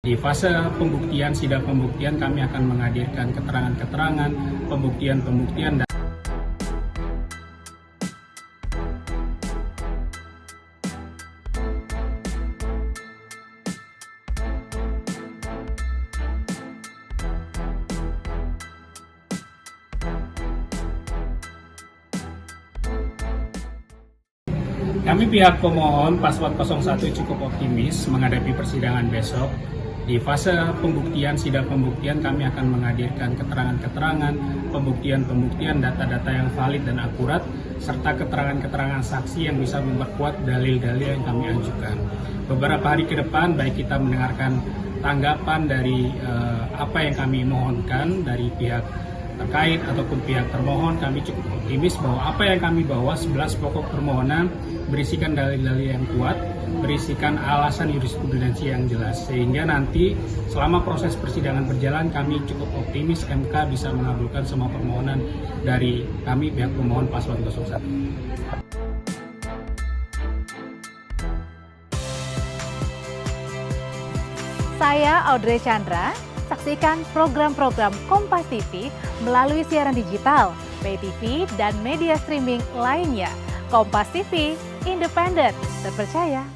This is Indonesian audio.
Di fase pembuktian, sidang pembuktian kami akan menghadirkan keterangan-keterangan, pembuktian-pembuktian. Kami pihak pemohon paslon 01 cukup optimis menghadapi persidangan besok. Di fase pembuktian, sidang pembuktian kami akan menghadirkan keterangan-keterangan, pembuktian-pembuktian, data-data yang valid dan akurat, serta keterangan-keterangan saksi yang bisa memperkuat dalil-dalil yang kami ajukan. Beberapa hari ke depan, baik kita mendengarkan tanggapan dari apa yang kami mohonkan dari pihak terkait ataupun pihak termohon, kami cukup optimis bahwa apa yang kami bawa 11 pokok permohonan berisikan dalil-dalil yang kuat, berisikan alasan jurisprudensi yang jelas, sehingga nanti selama proses persidangan berjalan kami cukup optimis MK bisa mengabulkan semua permohonan dari kami pihak pemohon paslon 01. Saya Audrey Chandra. Saksikan program-program Kompas TV melalui siaran digital, pay TV, dan media streaming lainnya. Kompas TV, independen, terpercaya,